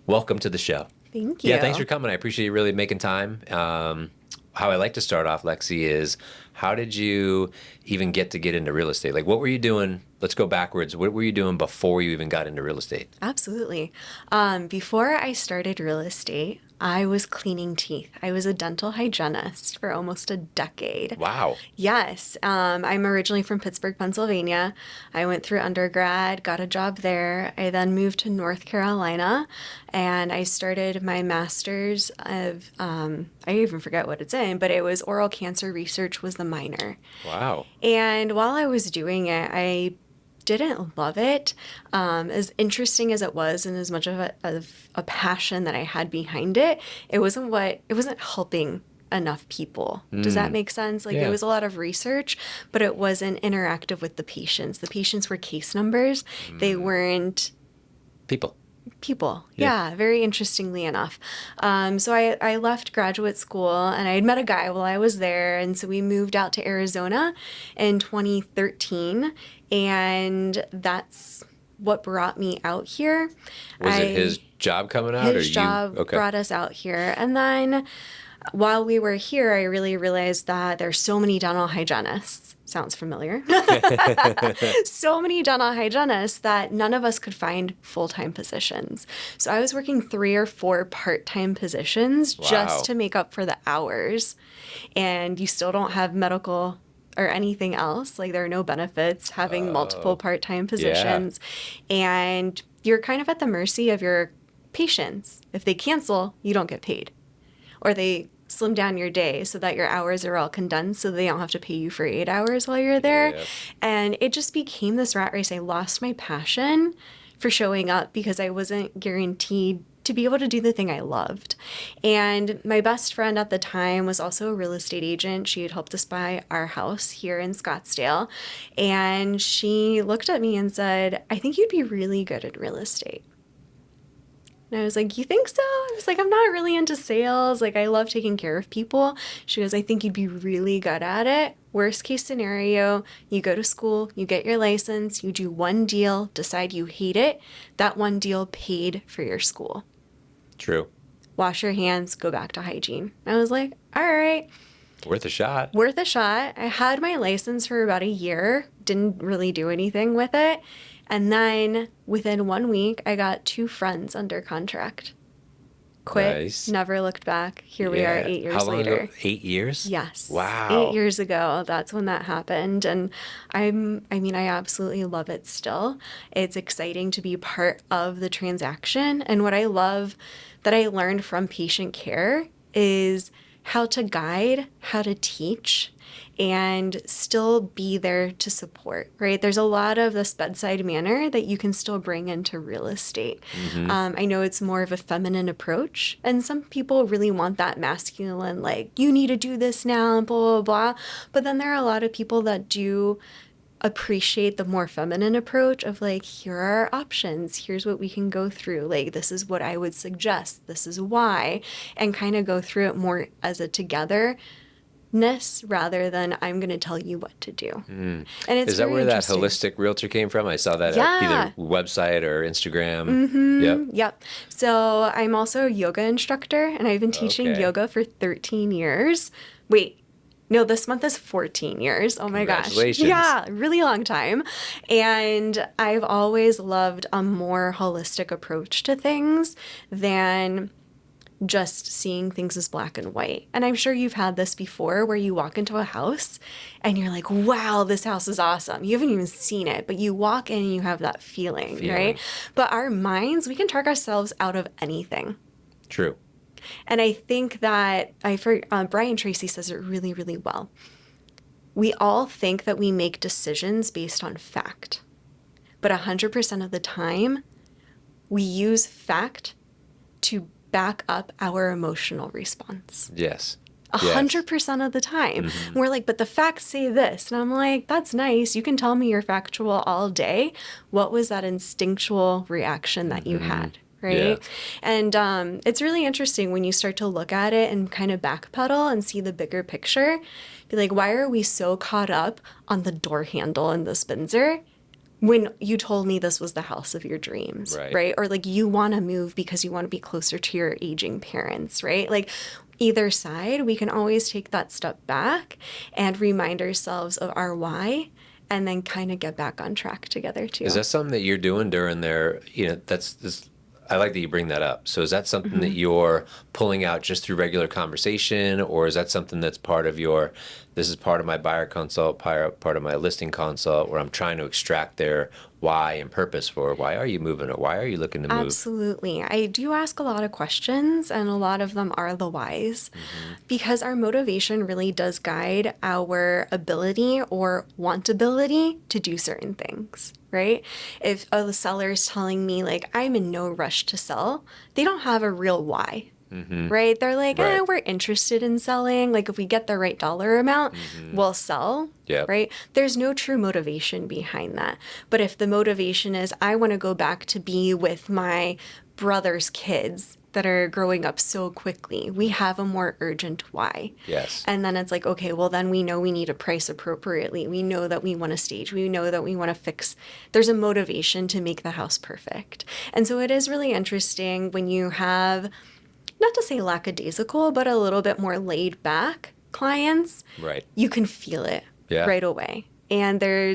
welcome to the show. Thank Yeah, thanks for you. coming. I appreciate you really making time. How I like to start off, Lexi, is how did you even get into real estate? Like, what were you doing? Let's go backwards. What were you doing before you even got into real estate? Absolutely. Before I started real estate, I was cleaning teeth. I was a dental hygienist for almost a decade. Wow. Yes, I'm originally from Pittsburgh, Pennsylvania. I went through undergrad, got a job there. I then moved to North Carolina and I started my master's of, I even forget what it's in, but it was oral cancer research was the minor. Wow. And while I was doing it, I didn't love it. As interesting as it was, and as much of a passion that I had behind it, it wasn't helping enough people. Does that make sense? Like it Yeah. was a lot of research, but it wasn't interactive with the patients. The patients were case numbers. They weren't People. people. Yeah. Yeah, very interestingly enough. So I left graduate school and I had met a guy while I was there. And so we moved out to Arizona in 2013. And that's what brought me out here. Was it his job coming out or His you? job Okay. brought us out here. And then while we were here, I really realized that there's so many dental hygienists. Sounds familiar. So many dental hygienists that none of us could find full-time positions. So I was working 3 or 4 part-time positions Wow. just to make up for the hours. And you still don't have medical or anything else. Like there are no benefits having multiple part-time positions. And you're kind of at the mercy of your patients. If they cancel, you don't get paid. Or they slim down your day so that your hours are all condensed so they don't have to pay you for 8 hours while you're there. Yep. And it just became this rat race. I lost my passion for showing up because I wasn't guaranteed to be able to do the thing I loved. And my best friend at the time was also a real estate agent. She had helped us buy our house here in Scottsdale. And she looked at me and said, I think you'd be really good at real estate. And I was like, you think so? I was like, I'm not really into sales. Like, I love taking care of people. She goes, I think you'd be really good at it. Worst case scenario, you go to school, you get your license, you do one deal, decide you hate it. That one deal paid for your school. True. Wash your hands, go back to hygiene. I was like, all right, Worth a shot. worth a shot. I had my license for about a year, didn't really do anything with it. And then within 1 week, I got 2 friends under contract. Quit, Nice. never looked back. Here we are 8 years How long later. ago? 8 years? Yes. Wow. 8 years ago, that's when that happened. And I mean, I absolutely love it still. It's exciting to be part of the transaction. And what I love that I learned from patient care is how to guide, how to teach, and still be there to support, right? There's a lot of this bedside manner that you can still bring into real estate. I know it's more of a feminine approach, and some people really want that masculine, like, you need to do this now, blah, blah, blah. But then there are a lot of people that do appreciate the more feminine approach of like, here are our options, here's what we can go through, like this is what I would suggest, this is why, and kind of go through it more as a togetherness rather than I'm going to tell you what to do. And it's Is that very where that interesting. holistic realtor came from? I saw that Yeah. at either website or Instagram. Yep. Yep. So I'm also a yoga instructor and I've been teaching Okay. yoga for 13 years. Wait, no, this month is 14 years. Oh my gosh. Congratulations. Yeah, really long time. And I've always loved a more holistic approach to things than just seeing things as black and white. And I'm sure you've had this before where you walk into a house and you're like, wow, this house is awesome. You haven't even seen it, but you walk in and you have that feeling, right? But our minds, we can talk ourselves out of anything. True. And I think that Brian Tracy says it really, really well. We all think that we make decisions based on fact, but 100% of the time, we use fact to back up our emotional response. Yes. 100% of the time. We're like, but the facts say this. And I'm like, that's nice. You can tell me you're factual all day. What was that instinctual reaction that you had? Right. Yeah. And it's really interesting when you start to look at it and kind of backpedal and see the bigger picture. Be like, why are we so caught up on the door handle in the Spencer? when you told me this was the house of your dreams, Right. right? Or like you want to move because you want to be closer to your aging parents, right? Like either side, we can always take that step back and remind ourselves of our why and then kind of get back on track together Is too. that something that you're doing during their, that's this, I like that you bring that up. So is that something that you're pulling out just through regular conversation, or is that something that's part of your, this is part of my buyer consult, part of my listing consult, where I'm trying to extract their why and purpose for why are you moving or why are you looking to move? Absolutely. I do ask a lot of questions, and a lot of them are the whys because our motivation really does guide our ability or wantability to do certain things, right? If a seller is telling me, like, I'm in no rush to sell, they don't have a real why. Right? They're like, Right. we're interested in selling. Like, if we get the right dollar amount, we'll sell. Yep. Right? There's no true motivation behind that. But if the motivation is, I want to go back to be with my brother's kids that are growing up so quickly, we have a more urgent why. Yes. And then it's like, okay, well, then we know we need to price appropriately. We know that we want to stage. We know that we want to fix. There's a motivation to make the house perfect. And so it is really interesting when you have, not to say lackadaisical, but a little bit more laid back clients, Right. you can feel it Yeah. right away. And there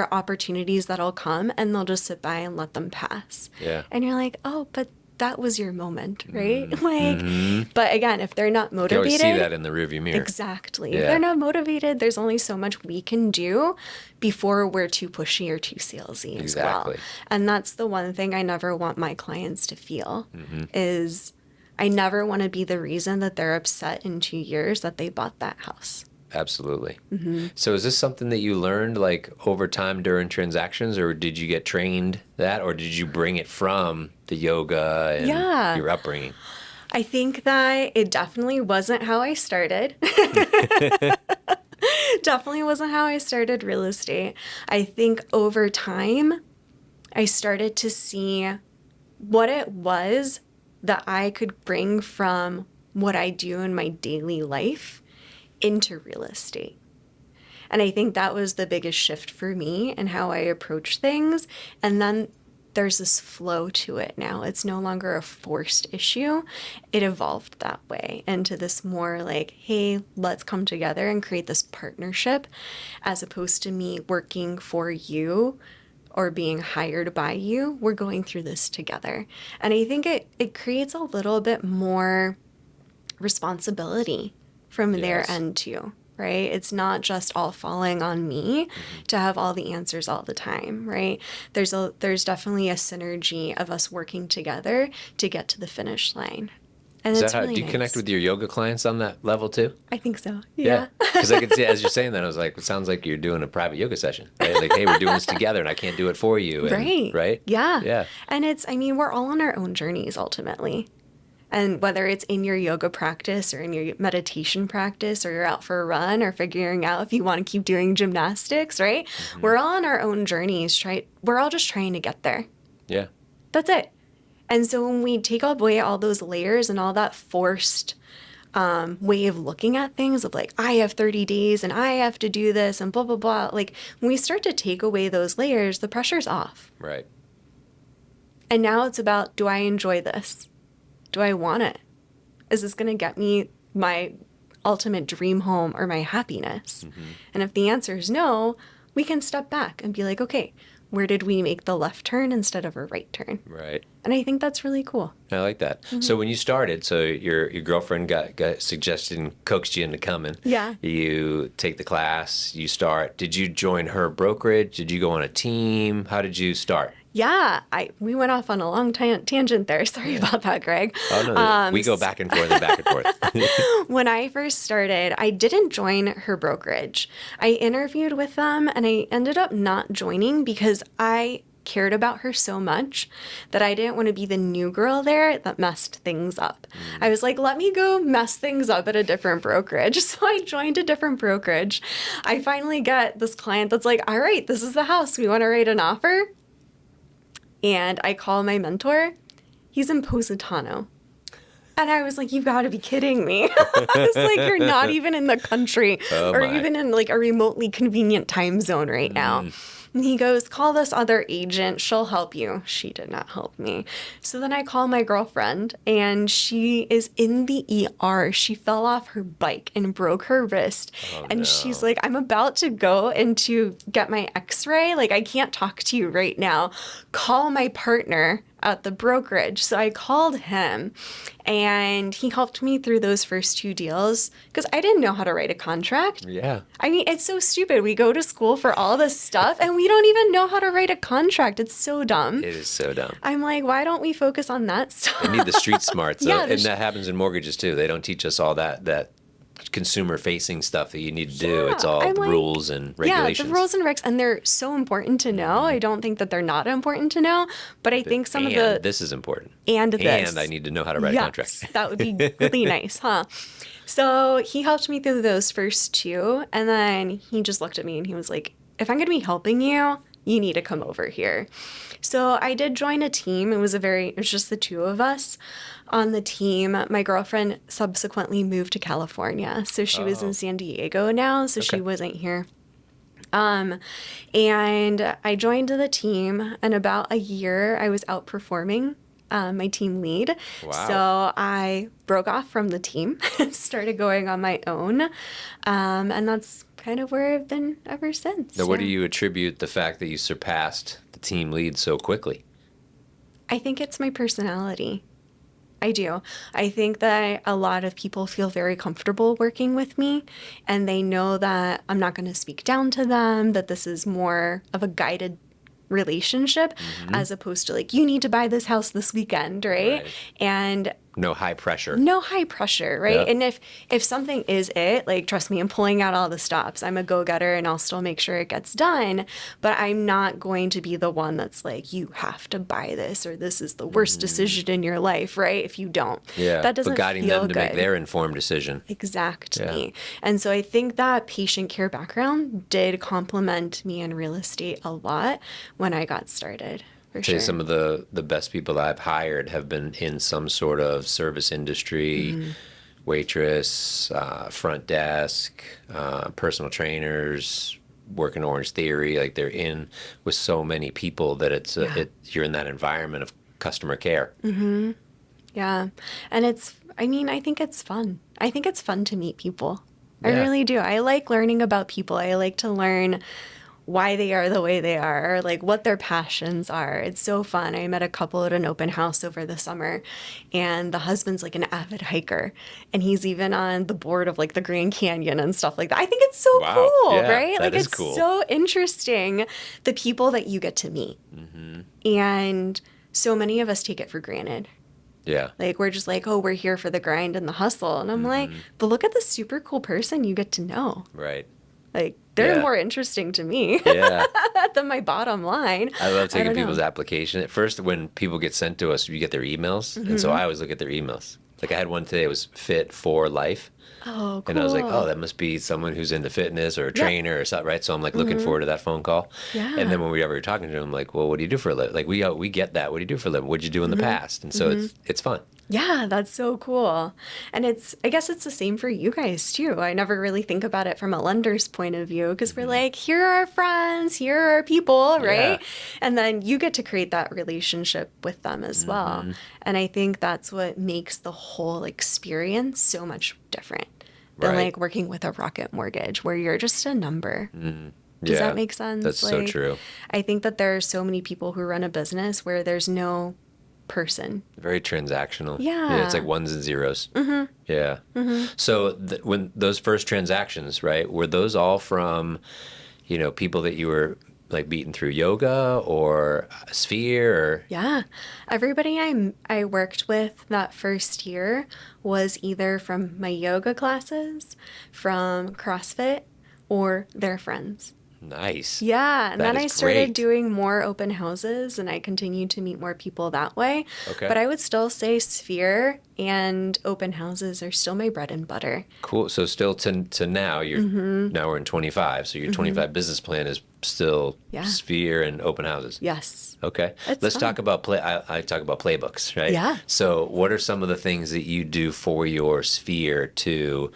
are opportunities that'll come and they'll just sit by and let them pass. Yeah. And you're like, oh, but that was your moment, right? Like, but again, if they're not You can always motivated, see that in the rearview mirror. exactly. If Yeah. they're not motivated, there's only so much we can do before we're too pushy or too salesy as well. Exactly. And that's the one thing I never want my clients to feel Mm-hmm. is I never want to be the reason that they're upset in 2 years that they bought that house. Absolutely. Mm-hmm. So is this something that you learned like over time during transactions, or did you get trained that, or did you bring it from the yoga and Yeah. your upbringing? I think that it definitely wasn't how I started. Definitely wasn't how I started real estate. I think over time, I started to see what it was that I could bring from what I do in my daily life into real estate. And I think that was the biggest shift for me and how I approach things. And then there's this flow to it now. It's no longer a forced issue. It evolved that way into this more like, hey, let's come together and create this partnership as opposed to me working for you or being hired by you. We're going through this together. And I think it creates a little bit more responsibility from their Yes. end too, right? It's not just all falling on me to have all the answers all the time, right? There's definitely a synergy of us working together to get to the finish line. And Is it's that how, really do you nice. connect with your yoga clients on that level too? I think so. Yeah. Because I could see, as you're saying that, I was like, it sounds like you're doing a private yoga session, right? Like, hey, we're doing this together and I can't do it for you. And, Right. Right? Yeah. Yeah. And we're all on our own journeys ultimately. And whether it's in your yoga practice or in your meditation practice or you're out for a run or figuring out if you want to keep doing gymnastics, right? We're all on our own journeys. We're all just trying to get there. Yeah. That's it. And so when we take away all those layers and all that forced way of looking at things of like, I have 30 days and I have to do this and blah, blah, blah. Like when we start to take away those layers, the pressure's off. Right. And now it's about, do I enjoy this? Do I want it? Is this going to get me my ultimate dream home or my happiness? And if the answer is no, we can step back and be like, okay, where did we make the left turn instead of a right turn? Right. And I think that's really cool. I like that. So when you started, so your girlfriend got suggested and coaxed you into coming. Yeah. You take the class, you start. Did you join her brokerage? Did you go on a team? How did you start? Yeah, we went off on a long tangent there. Sorry about that, Greg. Oh, no, we go back and forth and back and forth. When I first started, I didn't join her brokerage. I interviewed with them and I ended up not joining because I cared about her so much that I didn't want to be the new girl there that messed things up. I was like, let me go mess things up at a different brokerage. So I joined a different brokerage. I finally get this client that's like, all right, this is the house. We want to write an offer. And I call my mentor. He's in Positano. And I was like, you've got to be kidding me. It's like, you're not even in the country Oh, or my. even in like a remotely convenient time zone right now. And he goes, call this other agent. She'll help you. She did not help me. So then I call my girlfriend, and she is in the ER. She fell off her bike and broke her wrist. Oh, And she's no. like, I'm about to go and to get my x-ray. Like, I can't talk to you right now. Call my partner at the brokerage. So I called him, and he helped me through those first 2 deals because I didn't know how to write a contract. Yeah. I mean, it's so stupid. We go to school for all this stuff and we don't even know how to write a contract. It's so dumb. It is so dumb. I'm like, why don't we focus on that stuff? They need the street smarts. Yeah, And that happens in mortgages too. They don't teach us all that consumer facing stuff that you need to do. It's all I'm the like, rules and regulations. Yeah, the rules and regs, and they're so important to know. I don't think that they're not important to know, but I think some of the this is important. and this And I need to know how to write a contract. that would be really nice, huh? So he helped me through those first 2, and then he just looked at me and he was like, if I'm going to be helping you, you need to come over here. So I did join a team. It was just the 2 of us on the team. My girlfriend subsequently moved to California. So she was in San Diego now. So she wasn't here. And I joined the team, and about a year I was outperforming my team lead. Wow. So I broke off from the team and started going on my own. And that's kind of where I've been ever since. Now, what do you attribute the fact that you surpassed the team lead so quickly? I think it's my personality. I do. I think that a lot of people feel very comfortable working with me, and they know that I'm not going to speak down to them, that this is more of a guided relationship as opposed to like, you need to buy this house this weekend, right? And no high pressure. No high pressure, right? Yeah. And if something is it, like, trust me, I'm pulling out all the stops. I'm a go-getter, and I'll still make sure it gets done, but I'm not going to be the one that's like, you have to buy this, or this is the worst decision in your life, right? If you don't. Yeah. That doesn't but guiding feel them to good. make their informed decision. Exactly. Yeah. And so I think that patient care background did complement me in real estate a lot when I got started. For Say sure. some of the best people I've hired have been in some sort of service industry, waitress, front desk, personal trainers, working Orange Theory. Like, they're in with so many people that you're in that environment of customer care. Yeah. And I think it's fun. I think it's fun to meet people. I Yeah. really do. I like learning about people. I like to learn why they are the way they are, or like what their passions are. It's so fun. I met a couple at an open house over the summer, and the husband's like an avid hiker, and he's even on the board of like the Grand Canyon and stuff like that. I think it's so Wow. cool, Yeah, right? that Like, is it's cool. so interesting, the people that you get to meet. And so many of us take it for granted. Yeah. Like, we're just like, oh, we're here for the grind and the hustle. And I'm like, but look at the super cool person you get to know. Right. Like, they're Yeah. more interesting to me Yeah. than my bottom line. I love taking don't know. people's application. At first, when people get sent to us, you get their emails. And so I always look at their emails. Like, I had one today, it was fit for life. Oh, cool. And I was like, oh, that must be someone who's into fitness or a trainer or something, right? So I'm like looking forward to that phone call. Yeah. And then when we were talking to them, I'm like, well, what do you do for a living? Like, we get that. What do you do for a living? What'd you do in the past? And so it's fun. Yeah, that's so cool. And I guess it's the same for you guys too. I never really think about it from a lender's point of view, because we're like, here are our friends, here are our people, right? Yeah. And then you get to create that relationship with them as well. And I think that's what makes the whole experience so much different than Right. like working with a Rocket Mortgage where you're just a number. Does Yeah, that make sense? That's so true. I think that there are so many people who run a business where there's no person. Very transactional. Yeah. It's like ones and zeros. Yeah. So when those first transactions, right, were those all from, people that you were like beating through yoga or Sphere or? Yeah. Everybody I worked with that first year was either from my yoga classes, from CrossFit, or their friends. Nice. Yeah. And That then I is started great. doing more open houses, and I continued to meet more people that way. Okay. But I would still say Sphere and open houses are still my bread and butter. Cool. So still to now, now we're in 25. So your 25 business plan is still Yeah. Sphere and open houses. Yes. Okay. It's Let's fun. talk about I talk about playbooks, right? Yeah. So what are some of the things that you do for your Sphere to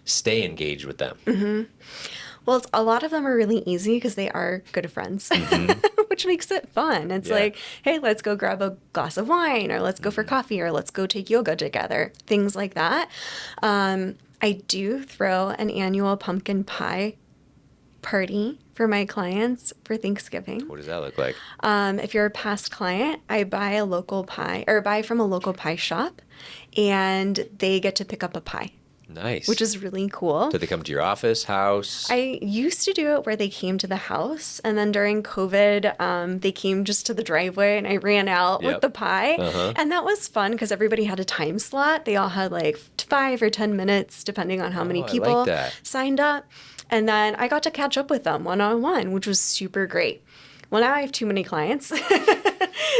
stay engaged with them? Well, a lot of them are really easy because they are good friends, Mm-hmm. which makes it fun. It's Yeah. like, hey, let's go grab a glass of wine, or let's go for coffee, or let's go take yoga together, things like that. I do throw an annual pumpkin pie party for my clients for Thanksgiving. What does that look like? If you're a past client, I buy a local pie or buy from a local pie shop, and they get to pick up a pie, which Nice. is really cool. Do they come to your office, house? I used to do it where they came to the house, and then during COVID, they came just to the driveway, and I ran out with Yep. the pie. Uh-huh. And that was fun because everybody had a time slot. They all had like 5 or 10 minutes, depending on how Oh, many I like people that. signed up. And then I got to catch up with them one on one, which was super great. Well, now I have too many clients.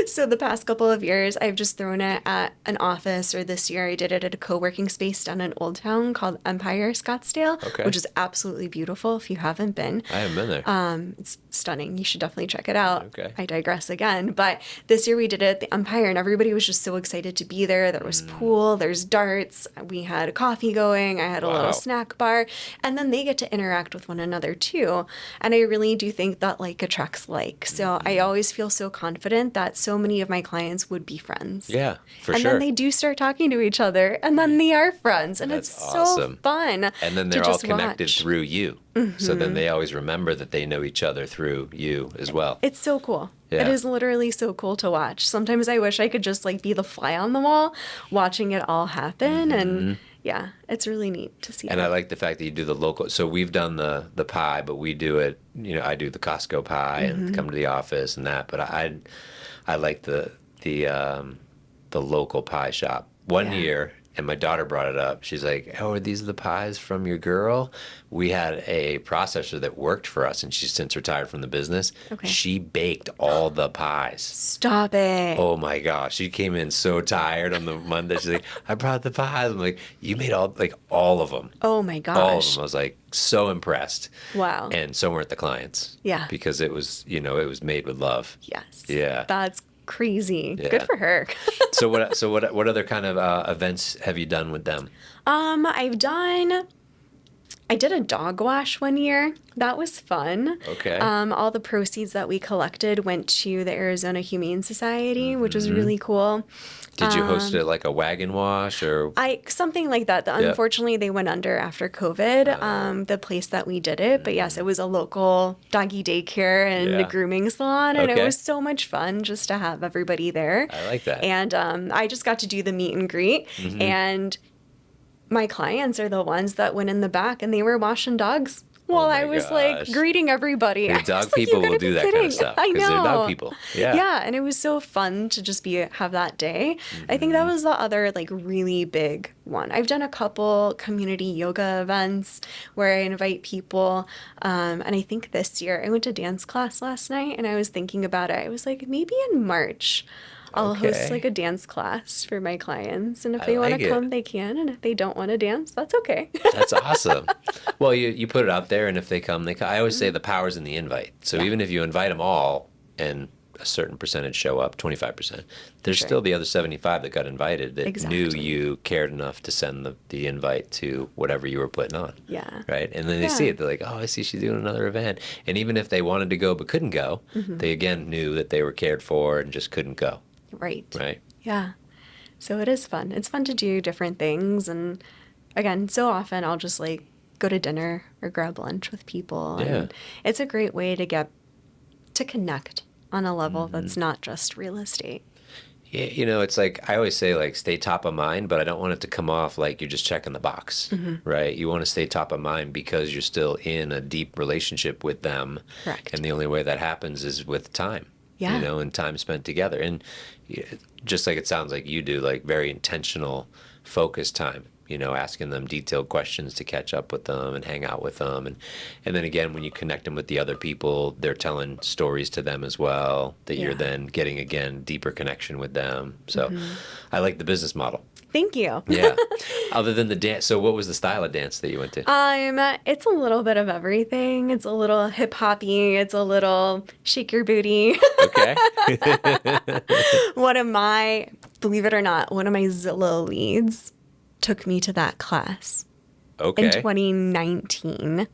So the past couple of years, I've just thrown it at an office, or this year I did it at a co-working space down in Old Town called Empire Scottsdale, Okay. which is absolutely beautiful if you haven't been. I haven't been there. It's stunning. You should definitely check it out. Okay. I digress again. But this year we did it at the Empire, and everybody was just so excited to be there. There was pool, there's darts. We had a coffee going. I had a Wow. little snack bar. And then they get to interact with one another too. And I really do think that like attracts like. So I always feel so confident that so many of my clients would be friends. Yeah, for and sure. then they do start talking to each other, and then they are friends. And That's it's so awesome. fun. And then to they're all just connected watch. through you. So then they always remember that they know each other through you as well. It's so cool. Yeah. It is literally so cool to watch. Sometimes I wish I could just like be the fly on the wall watching it all happen. And yeah, it's really neat to see And that. I like the fact that you do the local. So we've done the pie, but we do it. You know, I do the Costco pie and come to the office and that. But I like the local pie shop. One Yeah. year, and my daughter brought it up. She's like, "Oh, are these the pies from your girl?" We had a processor that worked for us, and she's since retired from the business. Okay. She baked all the pies. Stop it. Oh my gosh, she came in so tired on the Monday. She's like, "I brought the pies." I'm like, "You made all of them." Oh my All of gosh. them. I was like so impressed. Wow. And so weren't the clients. Yeah. Because it was, it was made with love. Yes. Yeah. That's crazy. Yeah. Good for her. So what other kind of events have you done with them? I did a dog wash one year. That was fun. Okay. All the proceeds that we collected went to the Arizona Humane Society, which was really cool. Did you host it like a wagon wash or? Something like that. Unfortunately, they went under after COVID, the place that we did it. But yes, it was a local doggy daycare and Yeah. a grooming salon. And it Okay. was so much fun just to have everybody there. I like that. And I just got to do the meet and greet. And my clients are the ones that went in the back and they were washing dogs while my I was gosh. like greeting everybody. The I was dog like, people "You will gotta do be that kind kidding." of stuff I because know. they're dog people. Yeah. Yeah, and it was so fun to just have that day. I think that was the other like really big one. I've done a couple community yoga events where I invite people, and I think this year I went to dance class last night, and I was thinking about it. I was like, maybe in March I'll host Okay. like a dance class for my clients, and if I they want like to it. come, they can, and if they don't want to dance, that's okay. That's awesome. Well, you put it out there, and if they come, they come. I always say the power's in the invite. So even if you invite them all, and a certain percentage show up, 25%, there's Sure. still the other 75 that got invited that knew Exactly. you cared enough to send the invite to whatever you were putting on. Yeah. Right. And then they see it. They're like, "Oh, I see she's doing another event." And even if they wanted to go but couldn't go, they again knew that they were cared for and just couldn't go. Right. Right. Yeah. So it is fun. It's fun to do different things. And again, so often I'll just like go to dinner or grab lunch with people. Yeah. And it's a great way to get to connect on a level that's not just real estate. Yeah, it's like I always say, like, stay top of mind, but I don't want it to come off like you're just checking the box, right? You want to stay top of mind because you're still in a deep relationship with them. Correct. And the only way that happens is with time, Yeah. and time spent together. And just like it sounds like you do, like very intentional, focused time. Asking them detailed questions to catch up with them and hang out with them. And then again, when you connect them with the other people, they're telling stories to them as well that you're Yeah. then getting, again, deeper connection with them. So I like the business model. Thank you. Yeah. Other than the dance, so what was the style of dance that you went to? It's a little bit of everything. It's a little hip hoppy. It's a little shake your booty. Okay. Believe it or not, one of my Zillow leads took me to that class in Okay. 2019.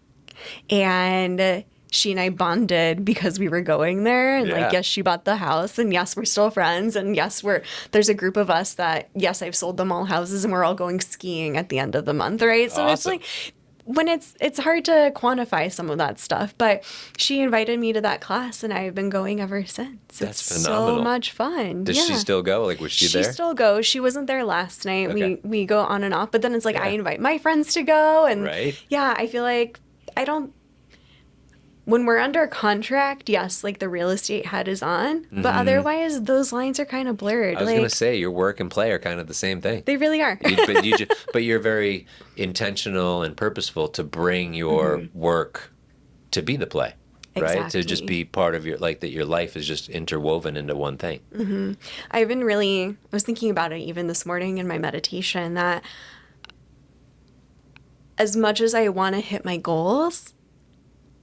And she and I bonded because we were going there. And Yeah. like, yes, she bought the house. And yes, we're still friends. And yes, there's a group of us that, yes, I've sold them all houses and we're all going skiing at the end of the month, right? So it's Awesome. like, when it's hard to quantify some of that stuff, but she invited me to that class and I've been going ever since. That's It's phenomenal. so much fun. Does she still go? Like, was she She there? still goes. She wasn't there last night. Okay. We go on and off, but then it's like I Yeah. invite my friends to go, and Right. yeah, I feel like I don't. When we're under contract, yes, like the real estate hat is on, but otherwise those lines are kind of blurred. I was like gonna say your work and play are kind of the same thing. they really are. But you're very intentional and purposeful to bring your work to be the play, right? To just Exactly. be part of your, like, that your life is just interwoven into one thing. I was thinking about it even this morning in my meditation that as much as I want to hit my goals,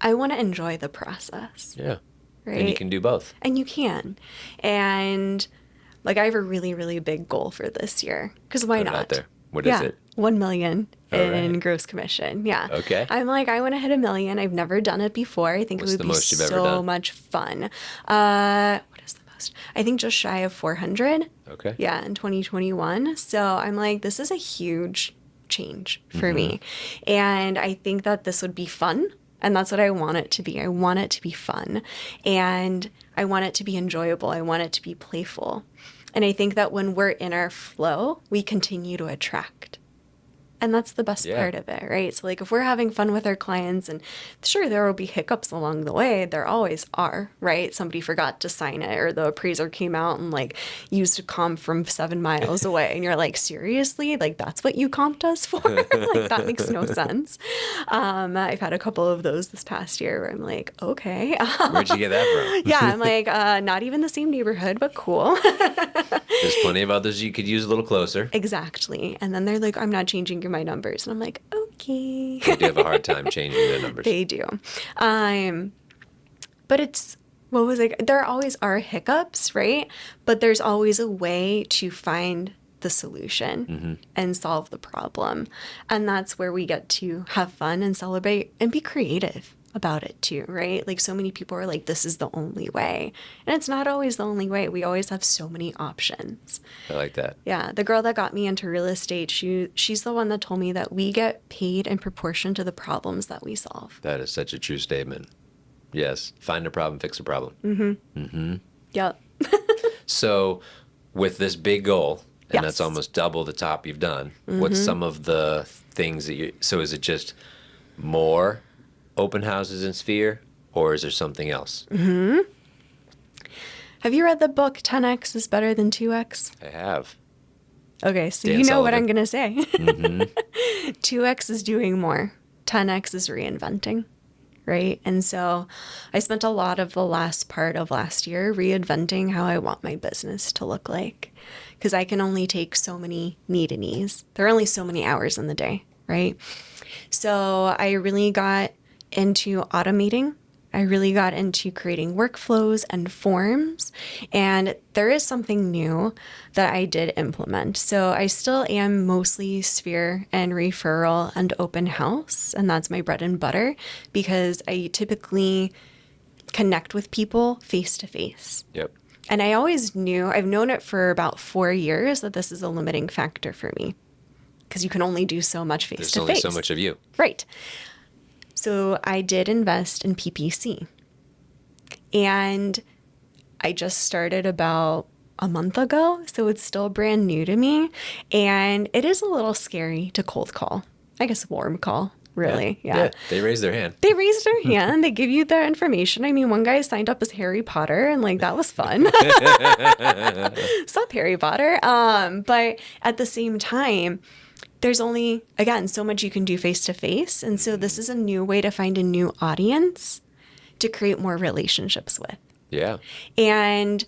I want to enjoy the process, Yeah. right? And you can do both. And you can. And like I have a really, really big goal for this year because why Put it not? out there. What is it? 1 million All in right. gross commission. Yeah. Okay. I'm like, I want to hit 1 million. I've never done it before. I think What's it the would be most you've ever so done? much fun. What is the most? I think just shy of 400. Okay. Yeah, in 2021. So I'm like, this is a huge change for me. And I think that this would be fun. And that's what I want it to be. I want it to be fun. And I want it to be enjoyable. I want it to be playful. And I think that when we're in our flow, we continue to attract. And that's the best Yeah. part of it, right? So like if we're having fun with our clients, and sure, there will be hiccups along the way. There always are, right? Somebody forgot to sign it, or the appraiser came out and like used a comp from 7 miles away. And you're like, seriously? Like that's what you comped us for? Like that makes no sense. I've had a couple of those this past year where I'm like, okay. Where'd you get that from? Yeah, I'm like, not even the same neighborhood, but cool. There's plenty of others you could use a little closer. Exactly. And then they're like, I'm not changing my numbers. And I'm like, okay. They do have a hard time changing their numbers. They do. But it's, what was it? There always are hiccups, right? But there's always a way to find the solution and solve the problem. And that's where we get to have fun and celebrate and be creative about it too, right? Like so many people are like, this is the only way. And it's not always the only way. We always have so many options. I like that. Yeah, the girl that got me into real estate, she's the one that told me that we get paid in proportion to the problems that we solve. That is such a true statement. Yes. Find a problem, fix a problem. Yep. So with this big goal, and Yes. that's almost double the top you've done, what's some of the things that so is it just more open houses in Sphere, or is there something else? Have you read the book 10x is better than 2x? I have. Okay, so Dan you know what Sullivan. I'm going to say. 2x is doing more. 10x is reinventing, right? And so I spent a lot of the last part of last year reinventing how I want my business to look like, because I can only take so many need and ease. There are only so many hours in the day, right? So I really got into automating. I really got into creating workflows and forms. And there is something new that I did implement. So I still am mostly Sphere and referral and open house. And that's my bread and butter because I typically connect with people face to face. Yep. And I always knew, I've known it for about 4 years, that this is a limiting factor for me because you can only do so much face There's to only face. so much of you. Right. So I did invest in PPC. And I just started about a month ago, so it's still brand new to me. And it is a little scary to cold call. I guess warm call, really. Yeah. They raise their hand. They raise their hand, they give you their information. I mean, one guy signed up as Harry Potter, and like that was fun. Sup, Harry Potter. But at the same time, there's only, again, so much you can do face to face. And so this is a new way to find a new audience to create more relationships with. Yeah. And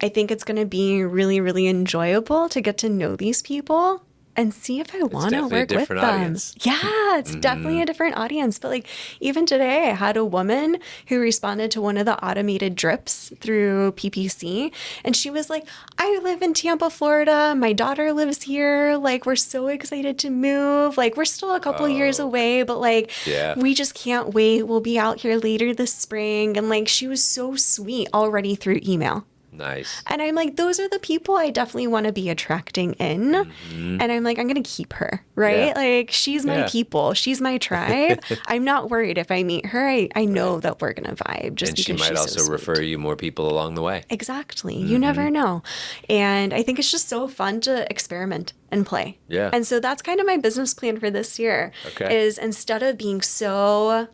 I think it's going to be really, really enjoyable to get to know these people and see if I want to definitely a work with different them. audience. Yeah, it's definitely a different audience. But like even today, I had a woman who responded to one of the automated drips through PPC. And she was like, I live in Tampa, Florida. My daughter lives here. Like, we're so excited to move. Like, we're still a couple years Oh, away, but like, yeah. we just can't wait. We'll be out here later this spring. And like, she was so sweet already through email. Nice. And I'm like, those are the people I definitely want to be attracting in. Hmm. And I'm like, I'm going to keep her, Yeah. right? Like, she's my Yeah. people. She's my tribe. I'm not worried if I meet her. I Right. know that we're going to vibe just And she because might she's so also refer sweet. you more people along the way. Exactly. You Hmm. never know. And I think it's just so fun to experiment and play. Yeah. And so that's kind of my business plan for this year Okay. is instead of being so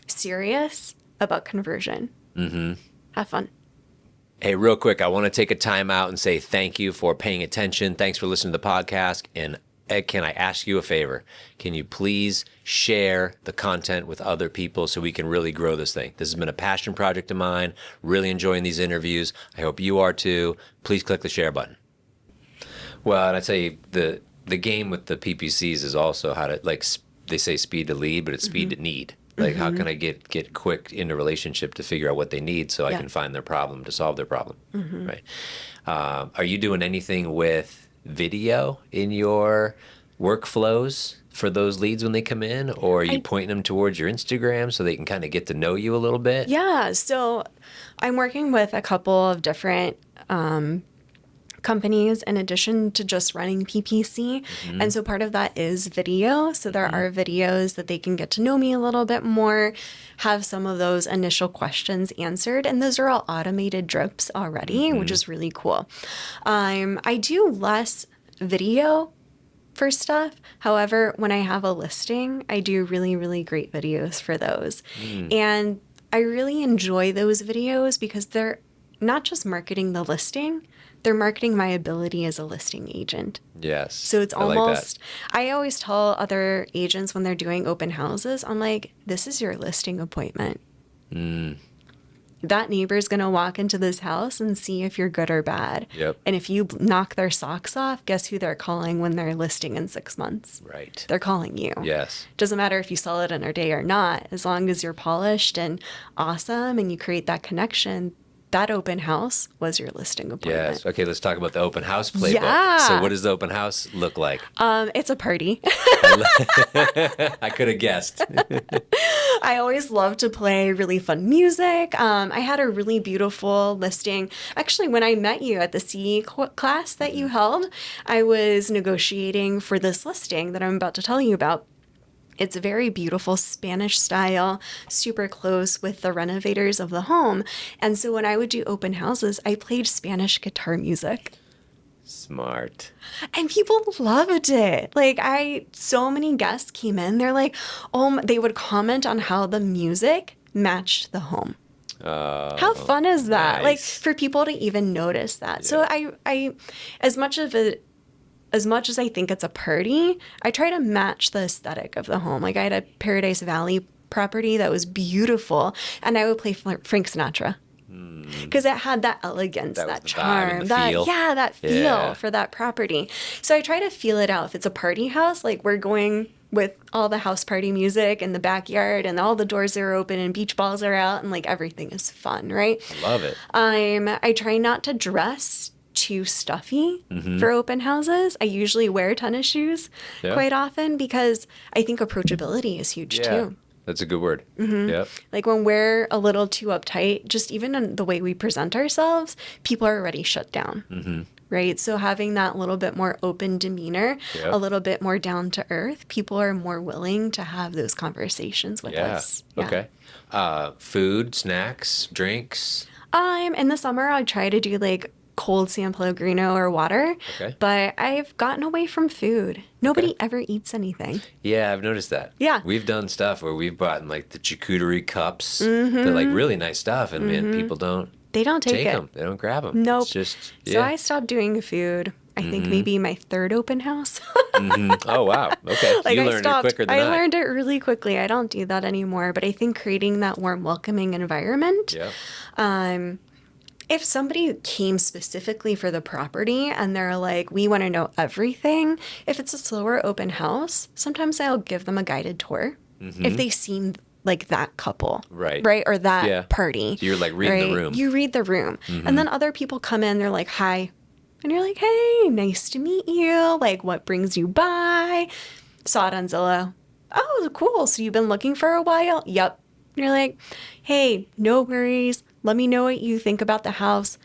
serious about conversion, have fun. Hey, real quick, I want to take a time out and say thank you for paying attention. Thanks for listening to the podcast. And Ed, can I ask you a favor? Can you please share the content with other people so we can really grow this thing? This has been a passion project of mine. Really enjoying these interviews. I hope you are too. Please click the share button. Well, and I tell you, the game with the PPCs is also how to, like, they say speed to lead, but it's speed to need. Like, how can I get quick in a relationship to figure out what they need so I Yeah. can find their problem to solve their problem, right? Are you doing anything with video in your workflows for those leads when they come in, or are you I pointing them towards your Instagram so they can kind of get to know you a little bit? Yeah, so I'm working with a couple of different companies in addition to just running PPC. And so part of that is video. So there are videos that they can get to know me a little bit more, have some of those initial questions answered. And those are all automated drips already, which is really cool. I do less video for stuff. However, when I have a listing, I do really, really great videos for those. And I really enjoy those videos because they're not just marketing the listing, they're marketing my ability as a listing agent. Yes. So it's I like that. almost, I always tell other agents when they're doing open houses, I'm like, this is your listing appointment. That neighbor's going to walk into this house and see if you're good or bad. Yep. And if you knock their socks off, guess who they're calling when they're listing in 6 months? Right. They're calling you. Yes. Doesn't matter if you sell it in a day or not, as long as you're polished and awesome and you create that connection, that open house was your listing appointment. Yes. Okay, let's talk about the open house playbook. Yeah. So what does the open house look like? It's a party. I could have guessed. I always love to play really fun music. I had a really beautiful listing. Actually, when I met you at the CE class that you held, I was negotiating for this listing that I'm about to tell you about. It's a very beautiful Spanish style, super close with the renovators of the home. And so when I would do open houses, I played Spanish guitar music. Smart. And people loved it. So many guests came in. They're like, they would comment on how the music matched the home. How fun is that? Like nice. for people to even notice that. So I, as much as I think it's a party, I try to match the aesthetic of the home. Like I had a Paradise Valley property that was beautiful, and I would play Frank Sinatra because it had that elegance, That was that the vibe and charm, the that feel. that feel Yeah. for that property. So I try to feel it out. If it's a party house, like we're going with all the house party music in the backyard, and all the doors are open, and beach balls are out, and like everything is fun, right? Love it. I try not to dress too stuffy for open houses. I usually wear tennis shoes Yeah. quite often because I think approachability is huge Yeah. too. That's a good word. Yep. Like when we're a little too uptight, just even in the way we present ourselves, people are already shut down. Right? So having that little bit more open demeanor, Yep. a little bit more down to earth, people are more willing to have those conversations with Yeah. us. Okay. Food, snacks, drinks. In the summer, I try to do like cold San Pellegrino or water, Okay. but I've gotten away from food. Nobody ever eats anything. Yeah, I've noticed that. Yeah. We've done stuff where we've bought like the charcuterie cups. They're like really nice stuff, and man, people don't They don't take it. them. They don't grab them. Nope. It's just So yeah. I stopped doing food. I think maybe my third open house. Oh wow. Okay. Like You I learned stopped. it quicker than I learned it really quickly. I don't do that anymore. But I think creating that warm, welcoming environment Yeah. If somebody came specifically for the property and they're like, we want to know everything, if it's a slower open house, sometimes I'll give them a guided tour if they seem like that couple, Right. right? Or that Yeah. party. So you're like reading the room. You read the room. And then other people come in, they're like, hi. And you're like, hey, nice to meet you. Like, what brings you by? Saw it on Zillow. Oh, cool. So you've been looking for a while? Yep. And you're like, hey, no worries. Let me know what you think about the house.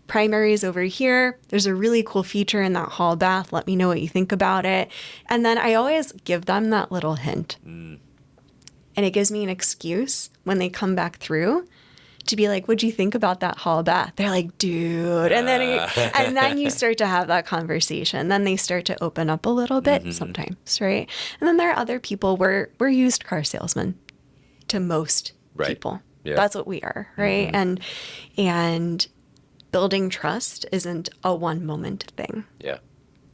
Primary is over here. There's a really cool feature in that hall bath. Let me know what you think about it. And then I always give them that little hint. And it gives me an excuse when they come back through to be like, what'd you think about that hall bath? They're like, dude. And then you start to have that conversation. Then they start to open up a little bit sometimes, right? And then there are other people, we're used car salesmen to most people. Yeah. That's what we are, right? And building trust isn't a one moment thing. Yeah.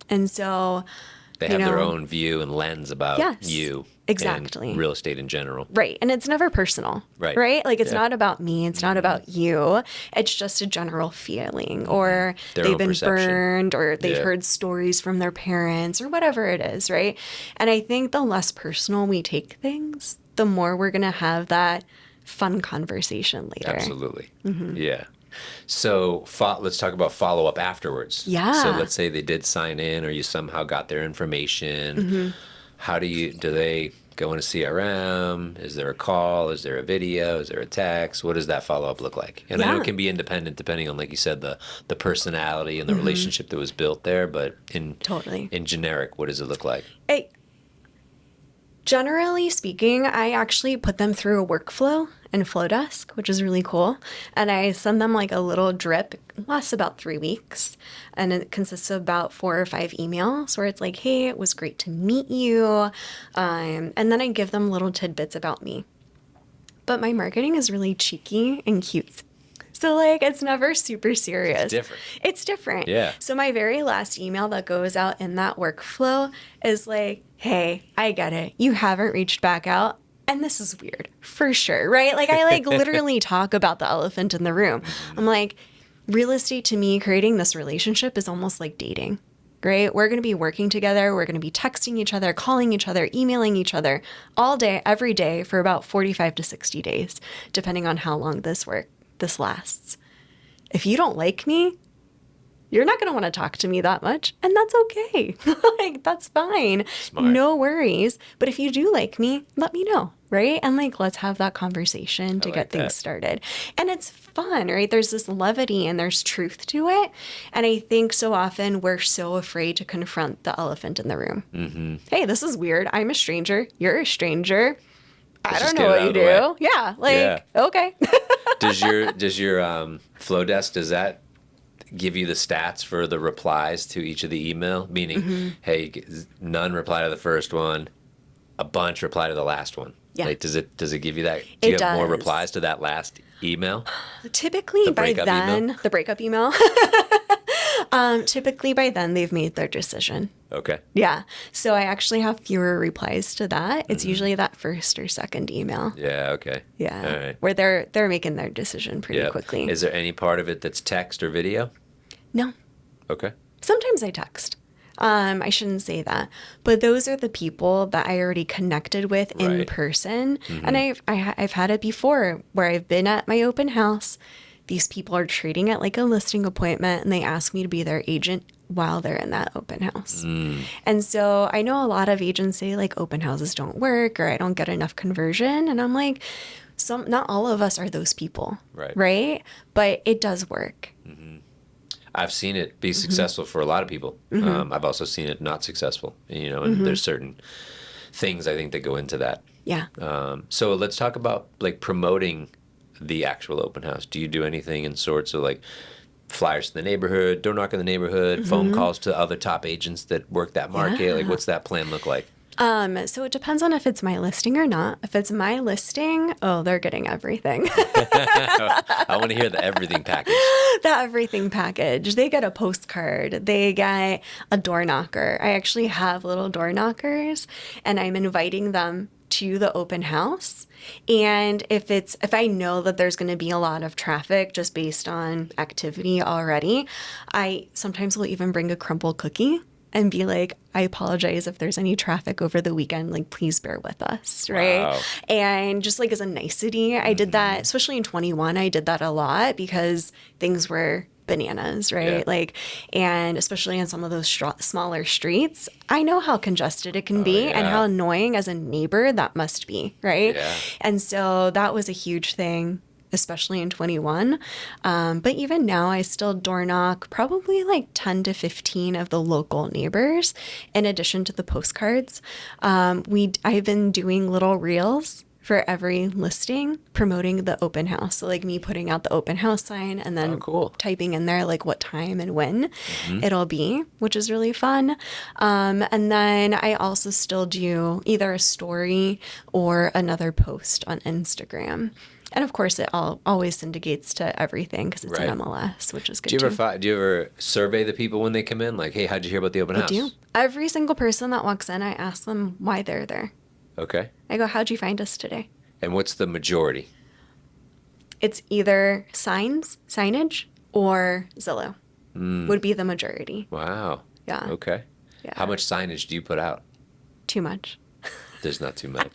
And so They have their own view and lens about you. Exactly. And real estate in general. Right. And it's never personal. Right. Right? Like, it's not about me. It's not about you. It's just a general feeling, or Their they've own been perception. burned, or they've heard stories from their parents, or whatever it is. Right. And I think the less personal we take things, the more we're going to have that fun conversation later. Absolutely. Yeah. So let's talk about follow up afterwards. Yeah. So let's say they did sign in, or you somehow got their information. How do they go in a CRM? Is there a call? Is there a video? Is there a text? What does that follow up look like? And I know it can be independent depending on, like you said, the personality and the relationship that was built there. But in generic, what does it look like? Generally speaking, I actually put them through a workflow in Flowdesk, which is really cool. And I send them like a little drip. It lasts about 3 weeks. And it consists of about 4 or 5 emails where it's like, hey, it was great to meet you. And then I give them little tidbits about me. But my marketing is really cheeky and cute. So, like, it's never super serious. It's different. Yeah. So my very last email that goes out in that workflow is like, hey, I get it. You haven't reached back out. And this is weird, for sure, right? Like, I literally talk about the elephant in the room. I'm like, real estate to me, creating this relationship is almost like dating, right? We're going to be working together. We're going to be texting each other, calling each other, emailing each other all day, every day for about 45 to 60 days, depending on how long this lasts. If you don't like me, you're not going to want to talk to me that much, and that's okay. Like, that's fine. Smart. No worries. But if you do like me, let me know, right? And like, let's have that conversation to get things started. And it's fun, right? There's this levity and there's truth to it. And I think so often we're so afraid to confront the elephant in the room. Hey, this is weird. I'm a stranger. You're a stranger. I don't know what you do. Yeah. Like, okay. Does your Flowdesk, does that give you the stats for the replies to each of the email? Meaning, hey, none reply to the first one, a bunch reply to the last one. Yeah. Like, does it give you that? Do you have more replies to that last email? Typically by then, the breakup email. Typically by then they've made their decision. Okay. Yeah. So I actually have fewer replies to that. It's usually that first or second email. Yeah. Okay. Yeah. All right. Where they're making their decision pretty quickly. Is there any part of it that's text or video? No. Okay. Sometimes I text. I shouldn't say that, but those are the people that I already connected with in person. And I've had it before where I've been at my open house. These people are treating it like a listing appointment, and they ask me to be their agent while they're in that open house. And so I know a lot of agents say like open houses don't work, or I don't get enough conversion. And I'm like, not all of us are those people. Right. But it does work. I've seen it be successful for a lot of people. I've also seen it not successful, and there's certain things I think that go into that. Yeah. So let's talk about like promoting the actual open house. Do you do anything in sorts of like flyers to the neighborhood, door knock in the neighborhood, phone calls to other top agents that work that market? Like, what's that plan look like? So it depends on if it's my listing or not. If it's my listing, they're getting everything. I want to hear the everything package. The everything package. They get a postcard. They get a door knocker. I actually have little door knockers, and I'm inviting them to the open house. And if I know that there's going to be a lot of traffic just based on activity already, I sometimes will even bring a crumble cookie and be like, I apologize if there's any traffic over the weekend, like, please bear with us, right? Wow. And just like as a nicety, I did that, especially in 21, I did that a lot because things were bananas, right? Yeah. Like, and especially on some of those smaller streets, I know how congested it can be and yeah. how annoying as a neighbor that must be, right? Yeah. And so that was a huge thing, especially in 21. But even now, I still door knock probably like 10 to 15 of the local neighbors, in addition to the postcards. I've been doing little reels for every listing promoting the open house. So like me putting out the open house sign and then cool. typing in there like what time and when it'll be, which is really fun. And then I also still do either a story or another post on Instagram. And of course, it always syndicates to everything because it's Right. an MLS, which is good Do you too. ever do you ever survey the people when they come in? Like, hey, how'd you hear about the open I house? do. Every single person that walks in, I ask them why they're there. Okay. I go, how'd you find us today? And what's the majority? It's either signage, or Zillow would be the majority. Wow. Yeah. Okay. Yeah. How much signage do you put out? Too much. There's not too much.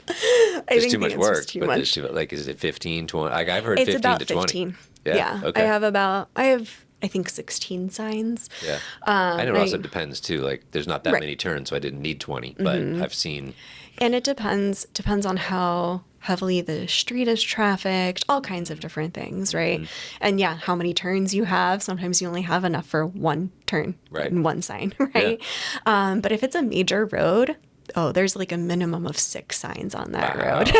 I There's think too the much answer's work, too but much. there's too much. Like, is it 15, 20? Like, I've heard It's 15 about to 20. 15. Yeah. Okay. I have, I think, 16 signs. Yeah. I know it also I- depends too. Like, there's not that Right. many turns, so I didn't need 20. But I've seen. And it depends on how heavily the street is trafficked, all kinds of different things, right? And yeah, how many turns you have. Sometimes you only have enough for one turn Right. and one sign, right? But if it's a major road, there's like a minimum of 6 signs on that Wow. road.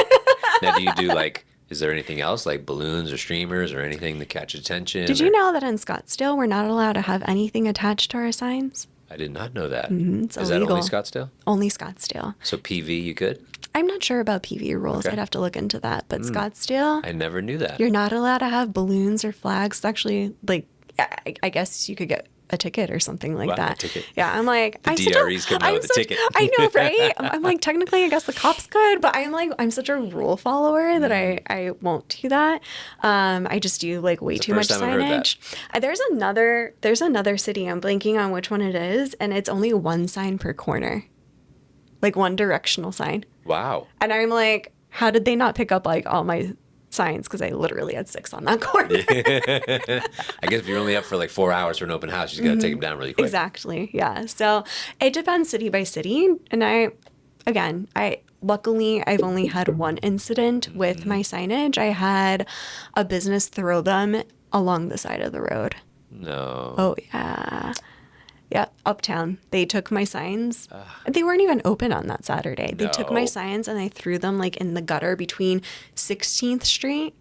Now, do you do like? Is there anything else like balloons or streamers or anything to catch attention? Did you know that in Scottsdale, we're not allowed to have anything attached to our signs? I did not know that. It's Is that illegal. only Scottsdale? Only Scottsdale. So PV, you could? I'm not sure about PV rules. Okay. I'd have to look into that. But Scottsdale, I never knew that. you're not allowed to have balloons or flags. It's actually like, I guess you could get a ticket or something like Wow, a that. ticket. Yeah, I'm like, The DRE's coming out with a ticket. I know, right? I'm like, technically, I guess the cops could, but I'm such a rule follower that I won't do that. I just do like way It's the too much first time I've heard that. signage. There's another city. I'm blanking on which one it is, and it's only one sign per corner, like one directional sign. Wow. And I'm like, how did they not pick up like all my signs? Because I literally had 6 on that corner. I guess if you're only up for like 4 hours for an open house, you just got to take them down really quick. Exactly. Yeah. So it depends city by city. And luckily I've only had one incident with my signage. I had a business throw them along the side of the road. No. Oh yeah. Yeah, uptown. They took my signs. They weren't even open on that Saturday. They took my No. signs and they threw them like in the gutter between 16th Street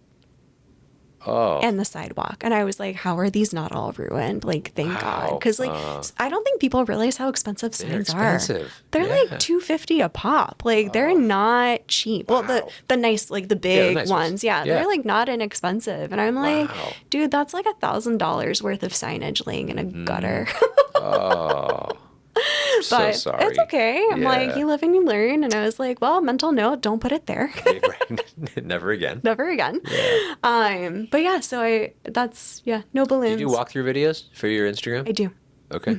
Oh. and the sidewalk. And I was like, how are these not all ruined? Like, thank God. Wow. Because, like, I don't think people realize how expensive They're signs are. expensive. They're Yeah. like $250 a pop. Like, they're not cheap. Well, Wow. the nice, like, the the big nice ones. ones. Yeah, Yeah. they're like not inexpensive. And I'm like, Wow. dude, that's like $1,000 worth of signage laying in a gutter. Oh. I'm so But sorry. it's okay. I'm like, Yeah. you live and you learn. And I was like, well, mental note, don't put it there. Never again. Never again. But yeah, so no Do balloons. you do walkthrough videos for your Instagram? I do. Okay.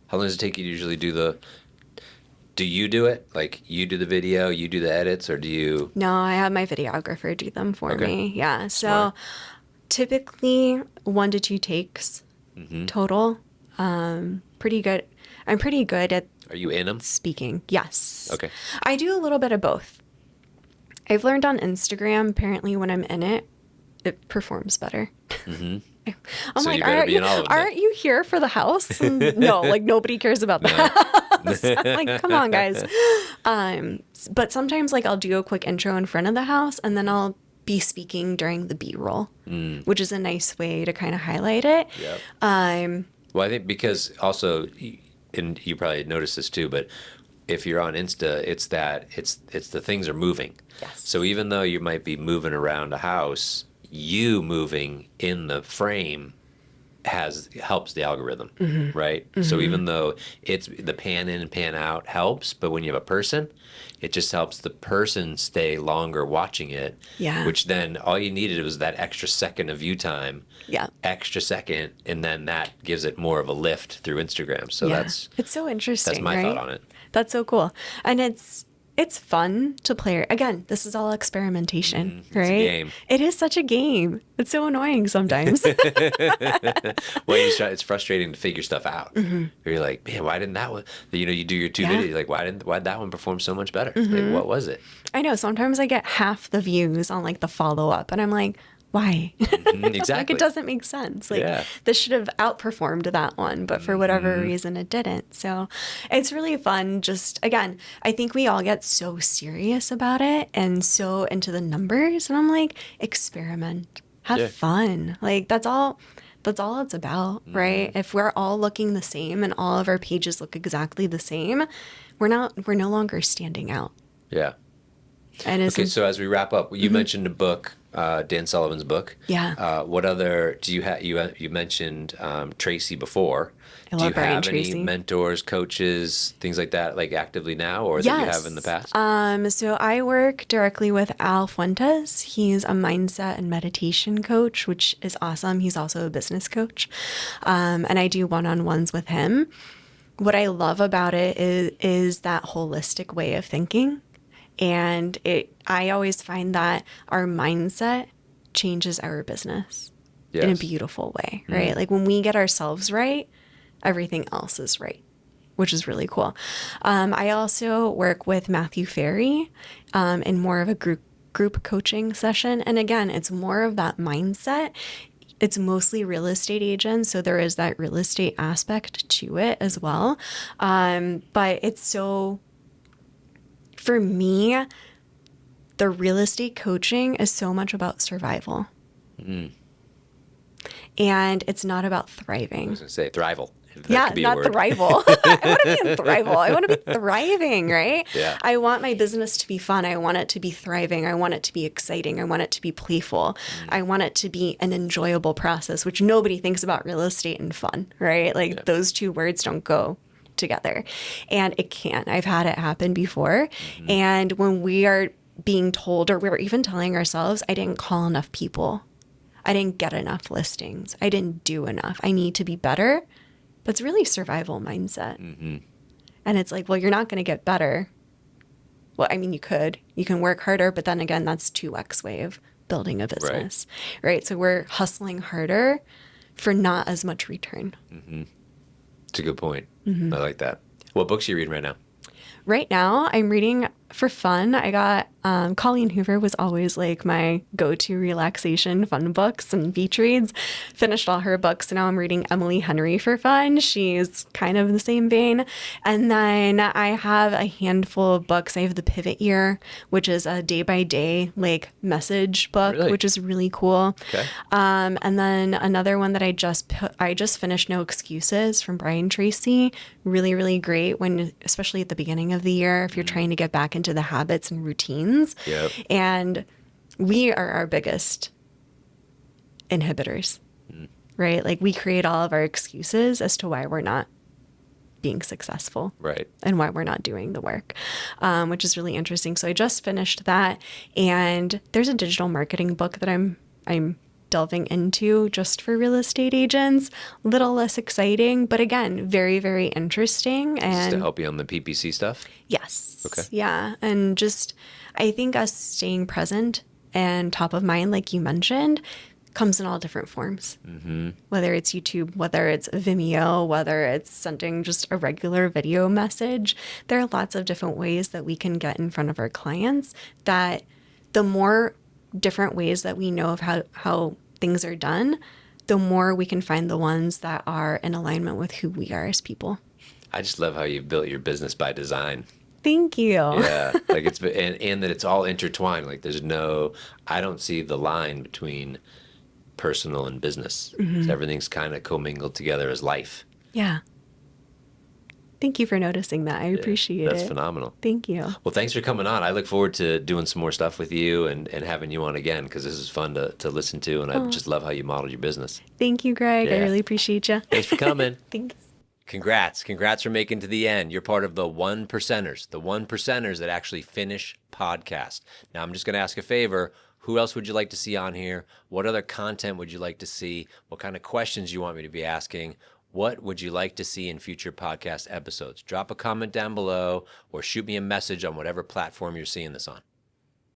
How long does it take you to usually do you do it? Like, you do the video, you do the edits, or do you? No, I have my videographer do them for Okay. me. Yeah. So Smart. typically 1 to 2 takes total. Pretty good. I'm pretty good at Are you in them? speaking. Yes. Okay. I do a little bit of both. I've learned on Instagram, apparently when I'm in it, it performs better. I'm So like, you better be in all of them then." aren't you here for the house? And no, like nobody cares about the house. I'm like, come on, guys. But sometimes like I'll do a quick intro in front of the house and then I'll be speaking during the B-roll, which is a nice way to kind of highlight it. Yep. Well, I think because also, and you probably noticed this too, but if you're on Insta, it's the things are moving. Yes. So even though you might be moving around a house, you moving in the frame helps the algorithm, right? So even though it's the pan in and pan out helps, but when you have a person, it just helps the person stay longer watching it, Yeah. which then all you needed was that extra second of view time, Yeah. extra second, and then that gives it more of a lift through Instagram. So Yeah. that's It's so interesting, my right? thought on it. That's so cool. And it's fun to play. Again, this is all experimentation, It's a right? game. It is such a game. It's so annoying sometimes. Well, it's frustrating to figure stuff out. You're like, man, why didn't that one? You do your two Yeah. videos, like, why'd that one perform so much better? Like, what was it? I know sometimes I get half the views on like the follow up and I'm like, why? Like Exactly. it doesn't make sense. Like Yeah. this should have outperformed that one, but for whatever reason it didn't. So it's really fun. Just again, I think we all get so serious about it and so into the numbers and I'm like, experiment. Have Yeah. fun. Like that's all it's about, right? If we're all looking the same and all of our pages look exactly the same, we're no longer standing out. Yeah. And Okay, so as we wrap up, you mentioned a book, Dan Sullivan's book. Yeah. What other do you have? You mentioned Tracy before. I Do you love Brian have any Tracy. mentors, coaches, things like that, like actively now, or that you have in the past? So I work directly with Al Fuentes. He's a mindset and meditation coach, which is awesome. He's also a business coach. And I do one-on-ones with him. What I love about it is that holistic way of thinking. And I always find that our mindset changes our business in a Yes. beautiful way, right? Like when we get ourselves right, everything else is right, which is really cool. I also work with Matthew Ferry in more of a group coaching session. And again, it's more of that mindset. It's mostly real estate agents, so there is that real estate aspect to it as well. But it's so, for me, the real estate coaching is so much about survival. And it's not about I thriving. was going to say thrival. That Yeah, could be a not word. thrival. I want to be in thrival. I want to be thriving, right? Yeah. I want my business to be fun. I want it to be thriving. I want it to be exciting. I want it to be playful. I want it to be an enjoyable process, which nobody thinks about real estate and fun, right? Like those two words don't go together. And it can. I've had it happen before. And when we are being told, or we're even telling ourselves, I didn't call enough people. I didn't get enough listings. I didn't do enough. I need to be better. That's really survival mindset. And it's like, well, you're not going to get better. Well, I mean, you could. You can work harder, but then again, that's 2x way of building a business, right? So we're hustling harder for not as much return. It's a good point. I like that. What books are you reading right now? Right now, I'm reading for fun. I got Colleen Hoover was always like my go-to relaxation fun books and beach reads. Finished all her books. So now I'm reading Emily Henry for fun. She's kind of in the same vein. And then I have a handful of books. I have The Pivot Year, which is a day-by-day like message book, Really? which is really cool. Okay. And then another one that I just finished, No Excuses from Brian Tracy. Really, really great when, especially at the beginning of the year, if you're trying to get back into the habits and routines. Yep. And we are our biggest inhibitors, right? Like we create all of our excuses as to why we're not being successful. Right. And why we're not doing the work, which is really interesting. So I just finished that, and there's a digital marketing book that I'm delving into just for real estate agents. A little less exciting, but again, very, very interesting. Just And to help you on the PPC stuff? yes, Okay. yeah, and just I think us staying present and top of mind, like you mentioned, comes in all different forms. Whether it's YouTube, whether it's Vimeo, whether it's sending just a regular video message, there are lots of different ways that we can get in front of our clients. That the more different ways that we know of how things are done, the more we can find the ones that are in alignment with who we are as people. I just love how you've built your business by design. Thank you. Yeah, like it's and that it's all intertwined. Like I don't see the line between personal and business. So everything's kind of commingled together as life. Yeah. Thank you for noticing that. I Yeah, appreciate that's it. phenomenal. Thank you. Well, thanks for coming on. I look forward to doing some more stuff with you and having you on again because this is fun to listen to, and I Oh, just love how you model your business. thank you, Greg. I Yeah. really appreciate you. Thanks for coming. Thanks. Congrats. Congrats for making to the end. You're part of the one percenters, that actually finish podcast. Now, I'm just going to ask a favor. Who else would you like to see on here? What other content would you like to see? What kind of questions you want me to be asking? What would you like to see in future podcast episodes? Drop a comment down below or shoot me a message on whatever platform you're seeing this on.